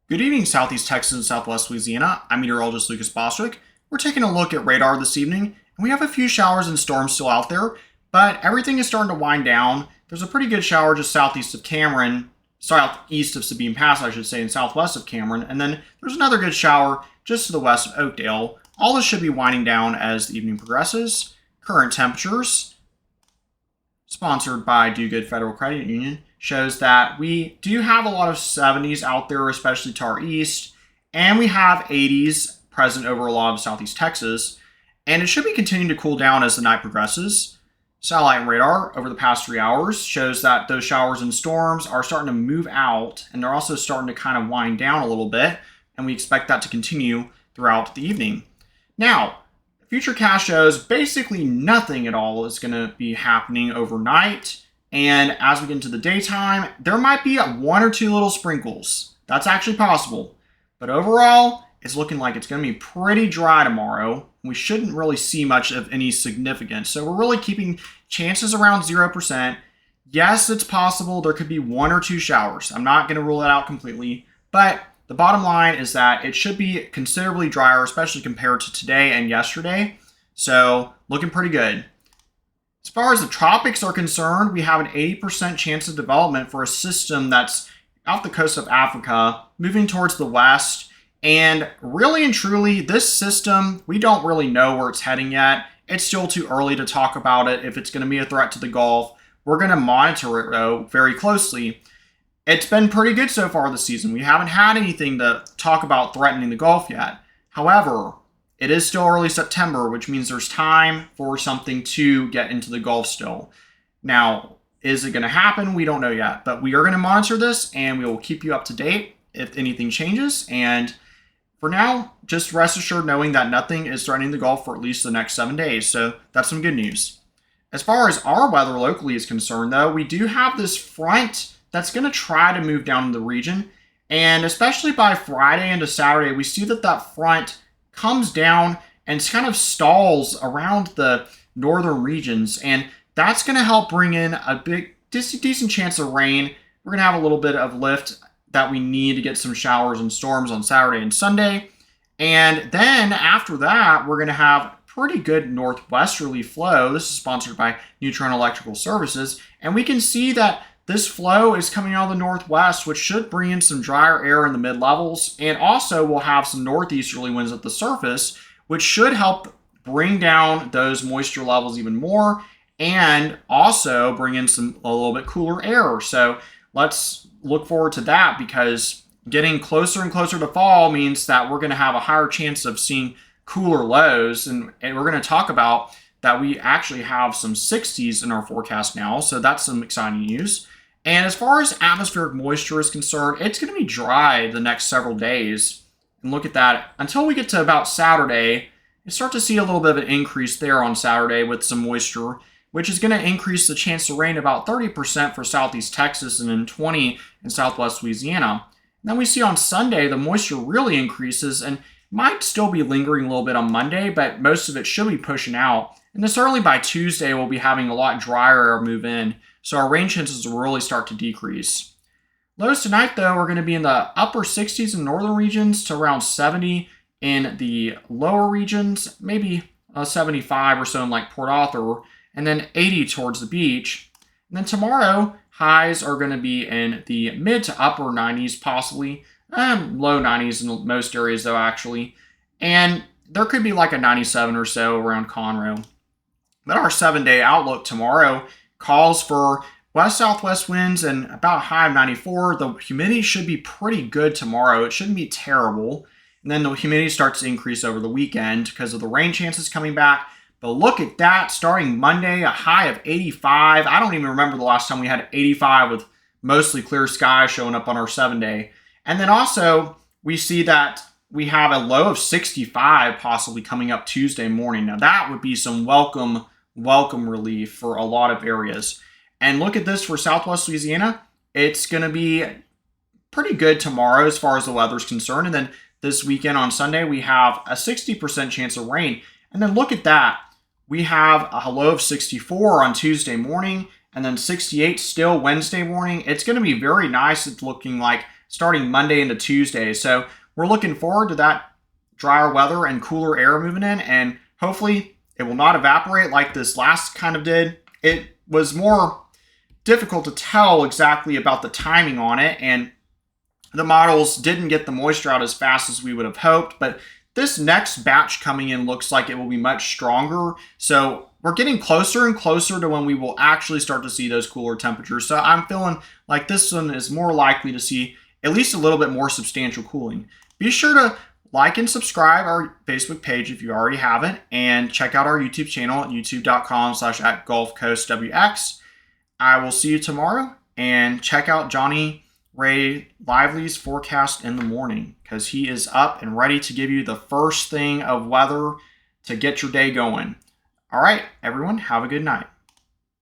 Good evening, Southeast Texas and Southwest Louisiana. I'm meteorologist Lucas Bostwick. We're taking a look at radar this evening, and we have a few showers and storms still out there, but everything is starting to wind down. There's a pretty good shower just southeast of Cameron, southeast of Sabine Pass, I should say, and southwest of Cameron, and then there's another good shower just to the west of Oakdale. All this should be winding down as the evening progresses. Current temperatures, sponsored by Do Good Federal Credit Union, shows that we do have a lot of 70s out there, especially to our east, and we have 80s present over a lot of southeast Texas, and it should be continuing to cool down as the night progresses. Satellite and radar over the past 3 hours shows that those showers and storms are starting to move out, and they're also starting to kind of wind down a little bit, and we expect that to continue throughout the evening. Now, Futurecast shows basically nothing at all is going to be happening overnight. And as we get into the daytime, there might be one or two little sprinkles. That's actually possible. But overall, it's looking like it's going to be pretty dry tomorrow. We shouldn't really see much of any significance. So we're really keeping chances around 0%. Yes, it's possible there could be one or two showers. I'm not going to rule that out completely. But the bottom line is that it should be considerably drier, especially compared to today and yesterday. So looking pretty good. As far as the tropics are concerned, we have an 80% chance of development for a system that's off the coast of Africa, moving towards the west. And really and truly, this system, we don't really know where it's heading yet. It's still too early to talk about it, if it's going to be a threat to the Gulf. We're going to monitor it, though, very closely. It's been pretty good so far this season. We haven't had anything to talk about threatening the Gulf yet. However, it is still early September, which means there's time for something to get into the Gulf still. Now, is it going to happen? We don't know yet, but we are going to monitor this and we will keep you up to date if anything changes. And for now, just rest assured knowing that nothing is threatening the Gulf for at least the next 7 days. So that's some good news. As far as our weather locally is concerned, though, we do have this front that's going to try to move down in the region. And especially by Friday into Saturday, we see that that front comes down and kind of stalls around the northern regions, and that's going to help bring in a decent chance of rain. We're going to have a little bit of lift that we need to get some showers and storms on Saturday and Sunday, and then after that we're going to have pretty good northwesterly flow. This is sponsored by Neutron Electrical Services, and we can see that this flow is coming out of the northwest, which should bring in some drier air in the mid-levels, and also we'll have some northeasterly winds at the surface, which should help bring down those moisture levels even more, and also bring in a little bit cooler air. So let's look forward to that, because getting closer and closer to fall means that we're going to have a higher chance of seeing cooler lows, and we're going to talk about that we actually have some 60s in our forecast now, so that's some exciting news. And as far as atmospheric moisture is concerned, it's going to be dry the next several days. And look at that. Until we get to about Saturday, you start to see a little bit of an increase there on Saturday with some moisture, which is going to increase the chance of rain about 30% for southeast Texas and then 20% in southwest Louisiana. And then we see on Sunday, the moisture really increases and might still be lingering a little bit on Monday, but most of it should be pushing out. And then certainly by Tuesday, we'll be having a lot drier air move in, so our rain chances will really start to decrease. Lows tonight, though, are going to be in the upper 60s in northern regions to around 70 in the lower regions, maybe 75 or so in like Port Arthur, and then 80 towards the beach. And then tomorrow, highs are going to be in the mid to upper 90s possibly, low 90s in most areas though actually, and there could be like a 97 or so around Conroe. But our 7-day outlook tomorrow calls for west-southwest winds and about a high of 94. The humidity should be pretty good tomorrow. It shouldn't be terrible. And then the humidity starts to increase over the weekend because of the rain chances coming back. But look at that, starting Monday, a high of 85. I don't even remember the last time we had 85 with mostly clear skies showing up on our 7-day. And then also, we see that we have a low of 65 possibly coming up Tuesday morning. Now that would be some welcome relief for a lot of areas. And look at this for southwest Louisiana. It's going to be pretty good tomorrow as far as the weather is concerned. And then this weekend on Sunday, we have a 60% chance of rain. And then look at that. We have a low of 64 on Tuesday morning and then 68 still Wednesday morning. It's going to be very nice. It's looking like starting Monday into Tuesday. So we're looking forward to that drier weather and cooler air moving in, and hopefully it will not evaporate like this last kind of did. It was more difficult to tell exactly about the timing on it, and the models didn't get the moisture out as fast as we would have hoped, but this next batch coming in looks like it will be much stronger. So we're getting closer and closer to when we will actually start to see those cooler temperatures. So I'm feeling like this one is more likely to see at least a little bit more substantial cooling. Be sure to like and subscribe our Facebook page if you already haven't, and check out our YouTube channel at youtube.com/@GulfCoastWX. I will see you tomorrow, and check out Johnny Ray Lively's forecast in the morning, because he is up and ready to give you the first thing of weather to get your day going. All right, everyone, have a good night.